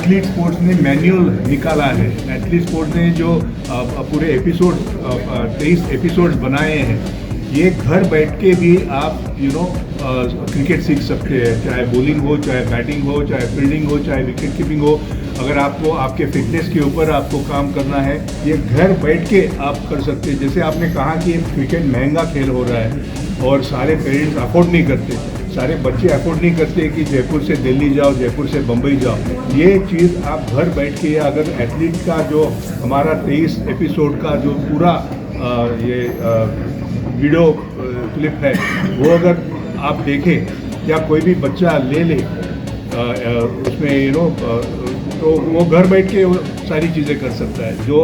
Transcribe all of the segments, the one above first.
Athlete sports ने manual निकाला है, एथलीट स्पोर्ट्स ने जो पूरे एपिसोड 23 एपिसोड्स बनाए हैं, ये घर बैठ के भी आप क्रिकेट सीख सकते हैं, चाहे बॉलिंग हो, चाहे बैटिंग हो, चाहे फील्डिंग हो, चाहे विकेट कीपिंग हो। अगर आपको आपके फिटनेस के ऊपर आपको काम करना है, ये घर बैठ के आप कर सकते हैं। जैसे आपने कहा कि क्रिकेट महंगा खेल हो रहा है और सारे पेरेंट्स अफोर्ड नहीं करते, सारे बच्चे अफोर्ड नहीं करते कि जयपुर से दिल्ली जाओ, जयपुर से बम्बई जाओ। ये चीज़ आप घर बैठ के, अगर एथलीट का जो हमारा 23 एपिसोड का जो पूरा ये वीडियो क्लिप है, वो अगर आप देखें या कोई भी बच्चा ले ले उसमें तो वो घर बैठ के वो सारी चीज़ें कर सकता है। जो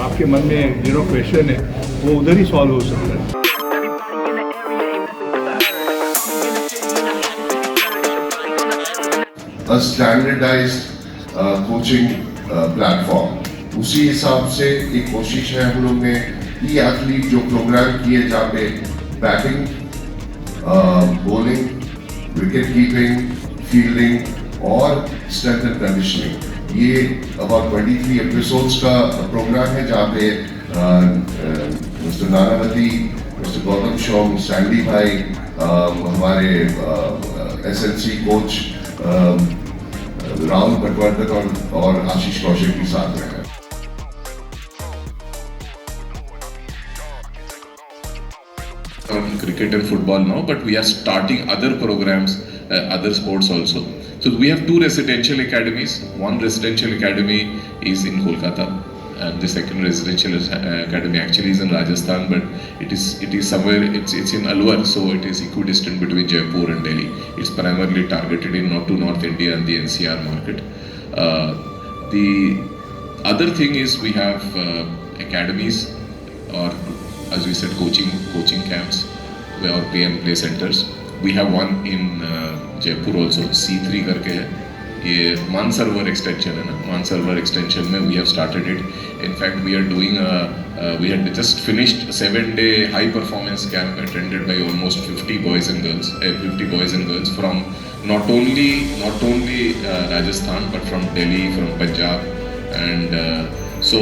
आपके मन में क्वेश्चन है वो उधर ही सॉल्व हो सकता है। A standardized coaching platform, उसी हिसाब से एक कोशिश है हम लोग ने ई एथलीट जो प्रोग्राम किए जहाँ पे batting, bowling, wicket keeping, fielding और स्ट्रेंथ एंड कंडीशनिंग, ये अबाउट 23 एपिसोड्स का प्रोग्राम है जहाँ पे mister Nanavati, mister Gautam Shome, Sandy भाई, हमारे एसएलसी कोच राहुल पटवर्धन और आशीष कौशिक के साथ में है। On cricket and football now, but we are starting other programs, other sports also. So we have 2 residential academies. One residential academy is in Kolkata, and the second residential academy actually is in Rajasthan, but it is somewhere, it's in Alwar, so it is equidistant between Jaipur and Delhi. It's primarily targeted in North India and the NCR market. The other thing is we have academies, or as we said, coaching camps or pay and play centers. We have one in Jaipur also, C3 करके है, ये Mansarovar extension है ना, Mansarovar extension में we have started it. In fact, we are doing we had just finished a 7-day high performance camp attended by almost 50 boys and girls from not only Rajasthan, but from Delhi, from Punjab, and so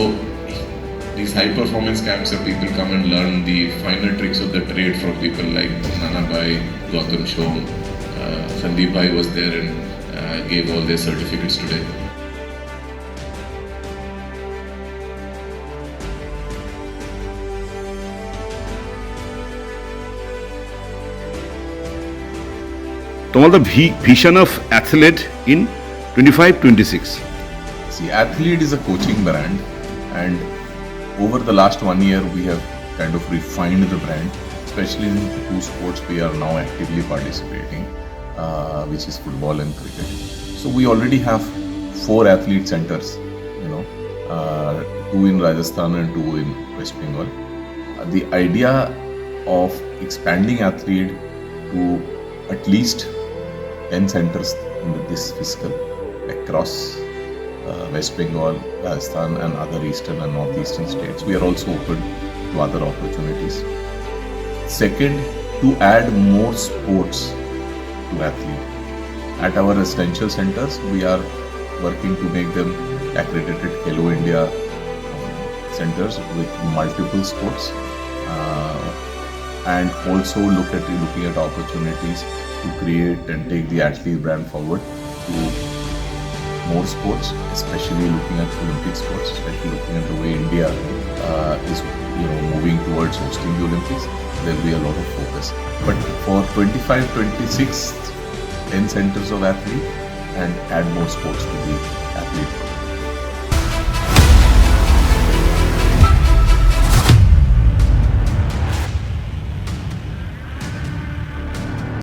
these high performance camps where people come and learn the finer tricks of the trade from people like Nana Bhai, Gautam Shom, Sandeep Bhai was there and gave all their certificates today. তোমাদের vision of athlete in 25-26. See, Athlete is a coaching brand, and over the last 1 year we have kind of refined the brand, especially in the 2 sports we are now actively participating, which is football and cricket. So we already have 4 athlete centers, 2 in Rajasthan and 2 in West Bengal. The idea of expanding Athlete to at least 10 centers in this fiscal across West Bengal, Rajasthan and other eastern and northeastern states. We are also open to other opportunities. Second, to add more sports to athlete. At our residential centers, we are working to make them accredited Hello India centers with multiple sports, and also looking at opportunities to create and take the athlete brand forward to more sports, especially looking at Olympic sports, especially looking at the way India is moving towards hosting the Olympics. There will be a lot of focus. But for 25-26, 10 centers of athlete and add more sports to the athlete.